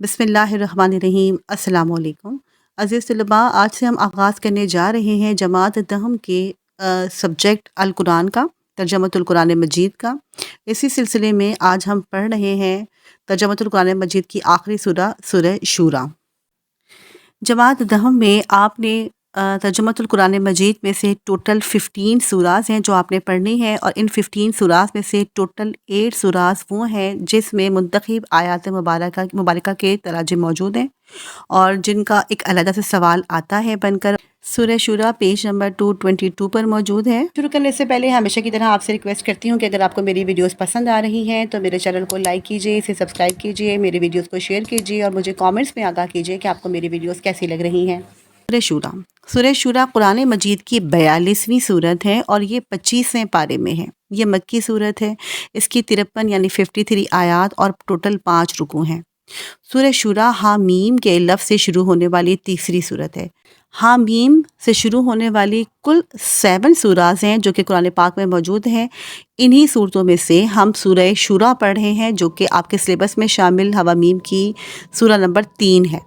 بسم اللہ الرحمن الرحیم۔ السلام علیکم عزیز طلباء، آج سے ہم آغاز کرنے جا رہے ہیں جماعت دہم کے سبجیکٹ القرآن کا، ترجمۃ القرآن مجید کا۔ اسی سلسلے میں آج ہم پڑھ رہے ہیں ترجمۃ القرآن مجید کی آخری سورہ، سورہ شورا۔ جماعت دہم میں آپ نے ترجمۃ القرآن مجید میں سے ٹوٹل 15 سوراز ہیں جو آپ نے پڑھنی ہے، اور ان 15 سوراز میں سے ٹوٹل 8 سوراز وہ ہیں جس میں منتخب آیات مبارکہ کے تراجم موجود ہیں اور جن کا ایک علیحدہ سے سوال آتا ہے بن کر۔ سورہ شورا پیج نمبر 222 پر موجود ہے۔ شروع کرنے سے پہلے ہمیشہ کی طرح آپ سے ریکویسٹ کرتی ہوں کہ اگر آپ کو میری ویڈیوز پسند آ رہی ہیں تو میرے چینل کو لائک کیجیے، اسے سبسکرائب کیجیے، میری ویڈیوز کو شیئر کیجیے اور مجھے کامنٹس میں آگاہ کیجیے کہ آپ کو میری ویڈیوز کیسی لگ رہی ہیں۔ سورہ شورا۔ سورہ شورا قرآن مجید کی 42ویں سورت ہے اور یہ 25ویں پارے میں ہے۔ یہ مکی سورت ہے۔ اس کی 53 یعنی 53 آیات اور ٹوٹل 5 رکوع ہیں۔ سورہ شورا حامیم کے لفظ سے شروع ہونے والی تیسری سورت ہے۔ حامیم سے شروع ہونے والی کل 7 سوراز ہیں جو کہ قرآن پاک میں موجود ہیں۔ انہی صورتوں میں سے ہم سورہ شورا پڑھ رہے ہیں جو کہ آپ کے سلیبس میں شامل حوامیم کی سورہ نمبر 3 ہے۔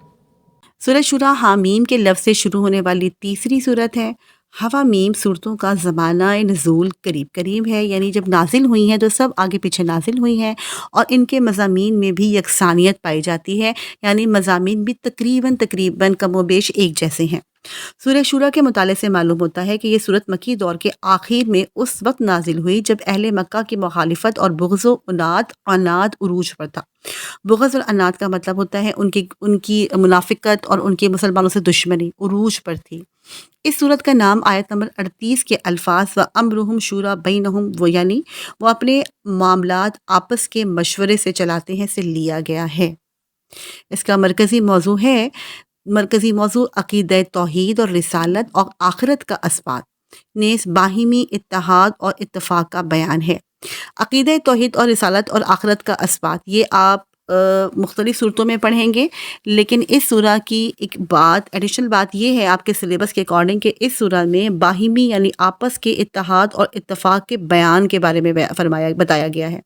سورہ شورا حامیم کے لفظ سے شروع ہونے والی تیسری صورت ہے۔ حوامیم صورتوں کا زمانہ نزول قریب قریب ہے، یعنی جب نازل ہوئی ہیں تو سب آگے پیچھے نازل ہوئی ہیں، اور ان کے مضامین میں بھی یکسانیت پائی جاتی ہے، یعنی مضامین بھی تقریباً کم و بیش ایک جیسے ہیں۔ سورہ شورا کے مطالعے سے معلوم ہوتا ہے کہ یہ سورت مکی دور کے آخر میں اس وقت نازل ہوئی جب اہل مکہ کی مخالفت اور بغض و عناد عروج پر تھا۔ بغض اور عناد کا مطلب ہوتا ہے ان کی منافقت اور ان کی مسلمانوں سے دشمنی عروج پر تھی۔ اس سورت کا نام آیت نمبر 38 کے الفاظ و امرہم شورا بینہم، وہ یعنی وہ اپنے معاملات آپس کے مشورے سے چلاتے ہیں سے لیا گیا ہے۔ اس کا مرکزی موضوع عقیدہ توحید اور رسالت اور آخرت کا اثبات نیز باہمی اتحاد اور اتفاق کا بیان ہے۔ عقیدہ توحید اور رسالت اور آخرت کا اثبات یہ آپ مختلف صورتوں میں پڑھیں گے، لیکن اس سورہ کی ایک ایڈیشنل بات یہ ہے آپ کے سلیبس کے اکارڈنگ کہ اس سورہ میں باہمی یعنی آپس کے اتحاد اور اتفاق کے بیان کے بارے میں بتایا گیا ہے۔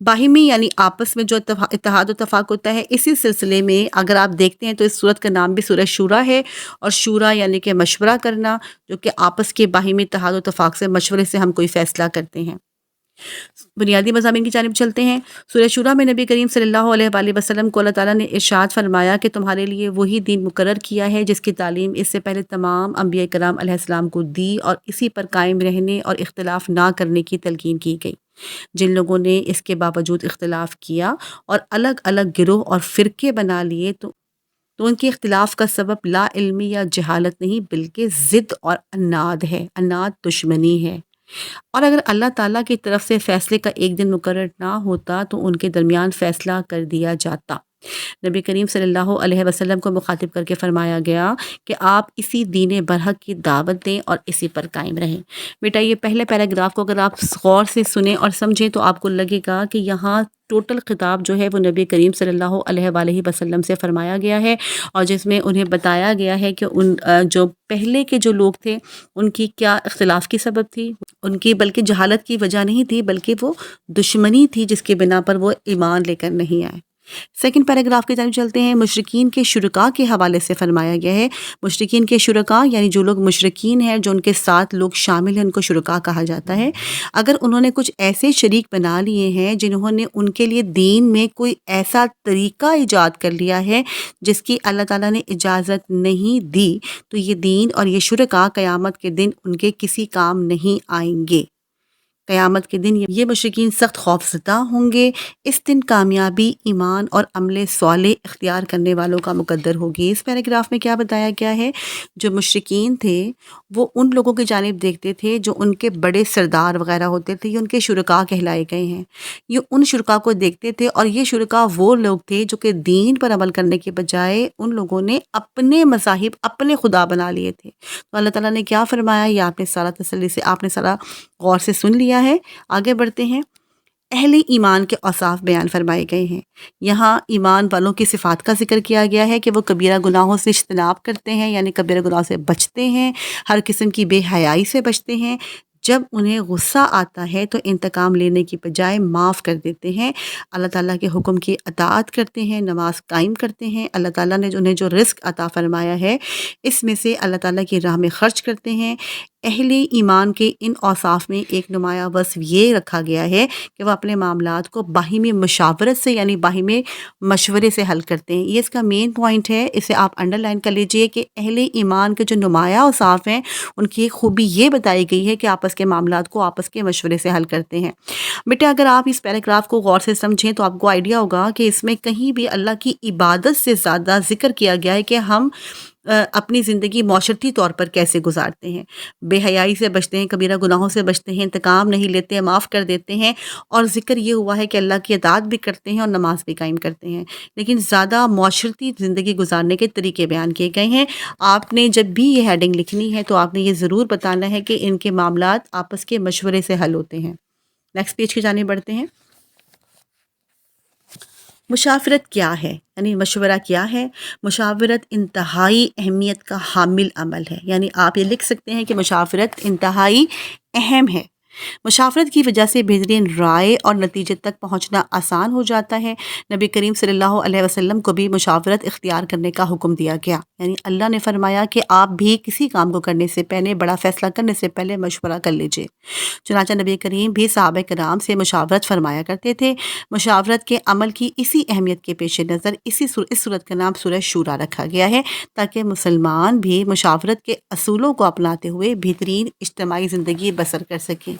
باہمی یعنی آپس میں جو اتحاد و اتفاق ہوتا ہے، اسی سلسلے میں اگر آپ دیکھتے ہیں تو اس سورت کا نام بھی سورہ شورا ہے، اور شورا یعنی کہ مشورہ کرنا، جو کہ آپس کے باہمی اتحاد و اتفاق سے مشورے سے ہم کوئی فیصلہ کرتے ہیں۔ بنیادی مضامین کی جانب چلتے ہیں۔ سورہ شورا میں نبی کریم صلی اللہ علیہ وآلہ وسلم کو اللہ تعالیٰ نے ارشاد فرمایا کہ تمہارے لیے وہی دین مقرر کیا ہے جس کی تعلیم اس سے پہلے تمام انبیاء کرام علیہ السلام کو دی، اور اسی پر قائم رہنے اور اختلاف نہ کرنے کی تلقین کی گئی۔ جن لوگوں نے اس کے باوجود اختلاف کیا اور الگ الگ گروہ اور فرقے بنا لیے تو ان کے اختلاف کا سبب لا علمی یا جہالت نہیں بلکہ ضد اور عناد ہے۔ عناد دشمنی ہے، اور اگر اللہ تعالیٰ کی طرف سے فیصلے کا ایک دن مقرر نہ ہوتا تو ان کے درمیان فیصلہ کر دیا جاتا۔ نبی کریم صلی اللہ علیہ وسلم کو مخاطب کر کے فرمایا گیا کہ آپ اسی دین برحق کی دعوت دیں اور اسی پر قائم رہیں۔ بیٹا یہ پہلے پیراگراف کو اگر آپ غور سے سنیں اور سمجھیں تو آپ کو لگے گا کہ یہاں ٹوٹل خطاب جو ہے وہ نبی کریم صلی اللہ علیہ وآلہ وسلم سے فرمایا گیا ہے، اور جس میں انہیں بتایا گیا ہے کہ ان جو پہلے کے جو لوگ تھے ان کی کیا اختلاف کی سبب تھی، ان کی بلکہ جہالت کی وجہ نہیں تھی بلکہ وہ دشمنی تھی جس کے بنا پر وہ ایمان لے کر نہیں آئے۔ سیکنڈ پیراگراف کی طرف چلتے ہیں۔ مشرکین کے شرکاء کے حوالے سے فرمایا گیا ہے۔ مشرکین کے شرکاء یعنی جو لوگ مشرکین ہیں، جو ان کے ساتھ لوگ شامل ہیں، ان کو شرکاء کہا جاتا ہے۔ اگر انہوں نے کچھ ایسے شریک بنا لیے ہیں جنہوں نے ان کے لیے دین میں کوئی ایسا طریقہ ایجاد کر لیا ہے جس کی اللہ تعالیٰ نے اجازت نہیں دی، تو یہ دین اور یہ شرکاء قیامت کے دن ان کے کسی کام نہیں آئیں گے۔ قیامت کے دن یہ مشرکین سخت خوفزدہ ہوں گے۔ اس دن کامیابی ایمان اور عمل صالح اختیار کرنے والوں کا مقدر ہوگی۔ اس پیراگراف میں کیا بتایا گیا ہے؟ جو مشرکین تھے وہ ان لوگوں کی جانب دیکھتے تھے جو ان کے بڑے سردار وغیرہ ہوتے تھے، یہ ان کے شرکاء کہلائے گئے ہیں۔ یہ ان شرکاء کو دیکھتے تھے، اور یہ شرکاء وہ لوگ تھے جو کہ دین پر عمل کرنے کے بجائے ان لوگوں نے اپنے مذاہب اپنے خدا بنا لیے تھے۔ تو اللہ تعالیٰ نے کیا فرمایا، یہ آپ نے سارا تسلی سے آپ نے سارا غور سے سن لیا ہے۔ آگے بڑھتے ہیں۔ اہل ایمان کے اوصاف بیان فرمائے گئے ہیں۔ یہاں ایمان والوں کی صفات کا ذکر کیا گیا ہے کہ وہ کبیرہ گناہوں سے اجتناب کرتے ہیں، یعنی کبیرہ گناہوں سے بچتے ہیں، ہر قسم کی بے حیائی سے بچتے ہیں، جب انہیں غصہ آتا ہے تو انتقام لینے کی بجائے معاف کر دیتے ہیں، اللہ تعالیٰ کے حکم کی اطاعت کرتے ہیں، نماز قائم کرتے ہیں، اللہ تعالیٰ نے انہیں جو رزق عطا فرمایا ہے اس میں سے اللہ تعالیٰ کی راہ میں خرچ کرتے ہیں۔ اہل ایمان کے ان اوصاف میں ایک نمایاں وصف یہ رکھا گیا ہے کہ وہ اپنے معاملات کو باہمی مشاورت سے یعنی باہمی مشورے سے حل کرتے ہیں۔ یہ اس کا مین پوائنٹ ہے، اسے آپ انڈر لائن کر لیجئے کہ اہل ایمان کے جو نمایاں اوصاف ہیں ان کی ایک خوبی یہ بتائی گئی ہے کہ آپس کے معاملات کو آپس کے مشورے سے حل کرتے ہیں۔ بیٹا اگر آپ اس پیراگراف کو غور سے سمجھیں تو آپ کو آئیڈیا ہوگا کہ اس میں کہیں بھی اللہ کی عبادت سے زیادہ ذکر کیا گیا ہے کہ ہم اپنی زندگی معاشرتی طور پر کیسے گزارتے ہیں، بے حیائی سے بچتے ہیں، کبیرہ گناہوں سے بچتے ہیں، انتقام نہیں لیتے ہیں، معاف کر دیتے ہیں، اور ذکر یہ ہوا ہے کہ اللہ کی اطاعت بھی کرتے ہیں اور نماز بھی قائم کرتے ہیں، لیکن زیادہ معاشرتی زندگی گزارنے کے طریقے بیان کیے گئے ہیں۔ آپ نے جب بھی یہ ہیڈنگ لکھنی ہے تو آپ نے یہ ضرور بتانا ہے کہ ان کے معاملات آپس کے مشورے سے حل ہوتے ہیں۔ نیکسٹ پیج کی جانب بڑھتے ہیں۔ مشاورت کیا ہے یعنی مشورہ کیا ہے؟ مشاورت انتہائی اہمیت کا حامل عمل ہے، یعنی آپ یہ لکھ سکتے ہیں کہ مشاورت انتہائی اہم ہے۔ مشاورت کی وجہ سے بہترین رائے اور نتیجے تک پہنچنا آسان ہو جاتا ہے۔ نبی کریم صلی اللہ علیہ وسلم کو بھی مشاورت اختیار کرنے کا حکم دیا گیا، یعنی اللہ نے فرمایا کہ آپ بھی کسی کام کو کرنے سے پہلے، بڑا فیصلہ کرنے سے پہلے مشورہ کر لیجئے۔ چنانچہ نبی کریم بھی صحابہ کرام سے مشاورت فرمایا کرتے تھے۔ مشاورت کے عمل کی اسی اہمیت کے پیش نظر اس صورت کا نام سورہ شورا رکھا گیا ہے تاکہ مسلمان بھی مشاورت کے اصولوں کو اپناتے ہوئے بہترین اجتماعی زندگی بسر کر سکیں۔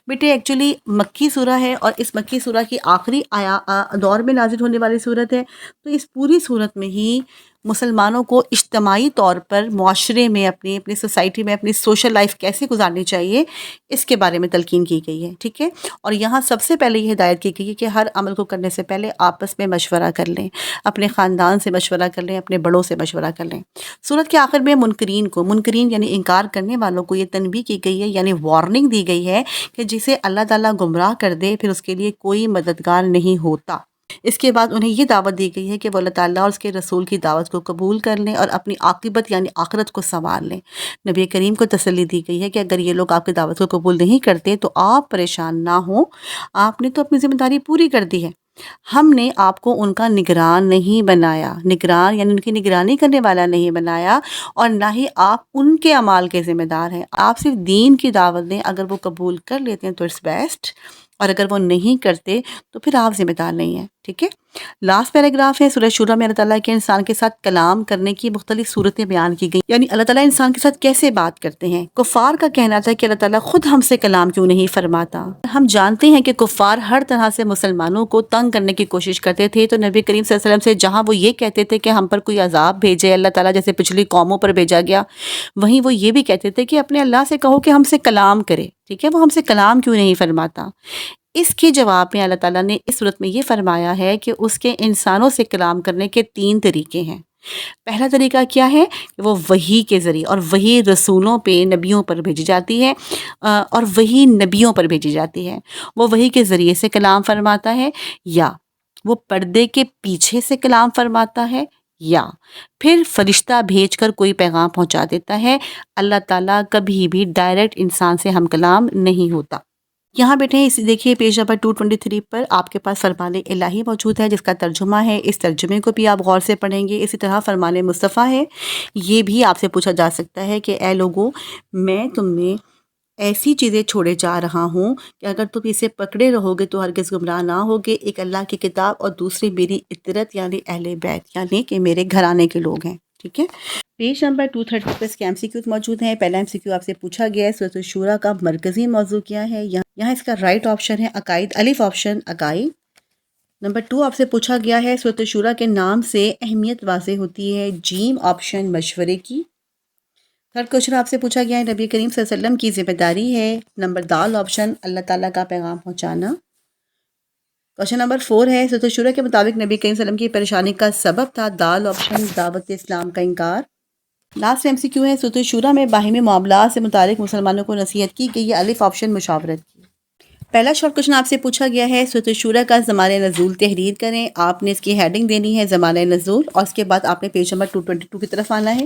بیٹے ایکچولی مکی سورہ ہے اور اس مکی سورہ کی آخری دور میں نازل ہونے والی صورت ہے، تو اس پوری صورت میں ہی مسلمانوں کو اجتماعی طور پر معاشرے میں اپنی سوسائٹی میں اپنی سوشل لائف کیسے گزارنی چاہیے اس کے بارے میں تلقین کی گئی ہے، ٹھیک ہے۔ اور یہاں سب سے پہلے یہ ہدایت کی گئی ہے کہ ہر عمل کو کرنے سے پہلے آپس میں مشورہ کر لیں، اپنے خاندان سے مشورہ کر لیں، اپنے بڑوں سے مشورہ کر لیں۔ سورت کے آخر میں منکرین یعنی انکار کرنے والوں کو یہ تنبیہ کی گئی ہے، یعنی وارننگ دی گئی ہے کہ جسے اللہ تعالیٰ گمراہ کر دے پھر اس کے لیے کوئی مددگار نہیں ہوتا۔ اس کے بعد انہیں یہ دعوت دی گئی ہے کہ وہ اللہ تعالیٰ اور اس کے رسول کی دعوت کو قبول کر لیں اور اپنی عاقبت یعنی آخرت کو سنوار لیں۔ نبی کریم کو تسلی دی گئی ہے کہ اگر یہ لوگ آپ کی دعوت کو قبول نہیں کرتے تو آپ پریشان نہ ہوں، آپ نے تو اپنی ذمہ داری پوری کر دی ہے، ہم نے آپ کو ان کا نگران نہیں بنایا، نگران یعنی ان کی نگرانی کرنے والا نہیں بنایا، اور نہ ہی آپ ان کے اعمال کے ذمہ دار ہیں، آپ صرف دین کی دعوت دیں، اگر وہ قبول کر لیتے ہیں تو اٹس بیسٹ، اور اگر وہ نہیں کرتے تو پھر آپ ذمہ دار نہیں ہیں، ٹھیک ہے۔ لاسٹ پیراگراف ہے سورہ شورا میں اللہ تعالیٰ کے انسان کے ساتھ کلام کرنے کی مختلف صورتیں بیان کی گئی، یعنی اللہ تعالیٰ انسان کے ساتھ کیسے بات کرتے ہیں۔ کفار کا کہنا تھا کہ اللہ تعالیٰ خود ہم سے کلام کیوں نہیں فرماتا۔ ہم جانتے ہیں کہ کفار ہر طرح سے مسلمانوں کو تنگ کرنے کی کوشش کرتے تھے، تو نبی کریم صلی اللہ علیہ وسلم سے جہاں وہ یہ کہتے تھے کہ ہم پر کوئی عذاب بھیجے اللہ تعالیٰ جیسے پچھلی قوموں پر بھیجا گیا، وہیں وہ یہ بھی کہتے تھے کہ اپنے اللہ سے کہو کہ ہم سے کلام کرے، ٹھیک ہے، وہ ہم سے کلام کیوں نہیں فرماتا۔ اس کے جواب میں اللہ تعالیٰ نے اس صورت میں یہ فرمایا ہے کہ اس کے انسانوں سے کلام کرنے کے 3 طریقے ہیں۔ پہلا طریقہ کیا ہے کہ وہ وحی کے ذریعے، اور وحی رسولوں پہ نبیوں پر بھیجی جاتی ہے، اور وحی نبیوں پر بھیجی جاتی ہے، وہ وحی کے ذریعے سے کلام فرماتا ہے، یا وہ پردے کے پیچھے سے کلام فرماتا ہے، یا پھر فرشتہ بھیج کر کوئی پیغام پہنچا دیتا ہے۔ اللہ تعالیٰ کبھی بھی ڈائریکٹ انسان سے ہم کلام نہیں ہوتا۔ یہاں بیٹھے ہیں، دیکھیے پیج نمبر 223 پر آپ کے پاس فرمان الہی موجود ہے جس کا ترجمہ ہے، اس ترجمے کو بھی آپ غور سے پڑھیں گے۔ اسی طرح فرمان مصطفیٰ ہے، یہ بھی آپ سے پوچھا جا سکتا ہے کہ اے لوگو، میں تم میں ایسی چیزیں چھوڑے جا رہا ہوں کہ اگر تم اسے پکڑے رہو گے تو ہرگز گمراہ نہ ہوگے، ایک اللہ کی کتاب اور دوسری میری اطرت یعنی اہل بیت یعنی کہ میرے گھرانے کے لوگ ہیں، ٹھیک ہے۔ پیج نمبر 230 پر اس کے MCQ موجود ہیں۔ پہلا MCQ آپ سے پوچھا گیا ہے سورۃ الشورى کا مرکزی موضوع کیا ہے؟ یہاں اس کا رائٹ آپشن ہے عقائد، الف آپشن عقائد۔ نمبر 2 آپ سے پوچھا گیا ہے سورۃ الشورى کے نام سے اہمیت واضح ہوتی ہے، جیم آپشن مشورے کی۔ تھرڈ کوشچن آپ سے پوچھا گیا ہے نبی کریم صلی اللہ علیہ وسلم کی ذمہ داری ہے، نمبر دال آپشن اللہ تعالیٰ کا پیغام پہنچانا۔ کوشچن نمبر 4 ہے سورۃ الشورى کے مطابق نبی کریم صلی اللہ علیہ وسلم کی پریشانی کا سبب تھا، دال آپشن دعوت اسلام کا انکار۔ لاسٹ MCQ ہے سورۃ الشورى میں باہمی معاملات سے متعلق مسلمانوں کو نصیحت کی گئی ہے، الف آپشن مشاورت کی۔ پہلا شارٹ کوشچن آپ سے پوچھا گیا ہے سورۃ الشورى کا زمانۂ نزول تحریر کریں، آپ نے اس کی ہیڈنگ دینی ہے زمانۂ نزول، اور اس کے بعد آپ نے پیج نمبر 222 کی طرف آنا ہے۔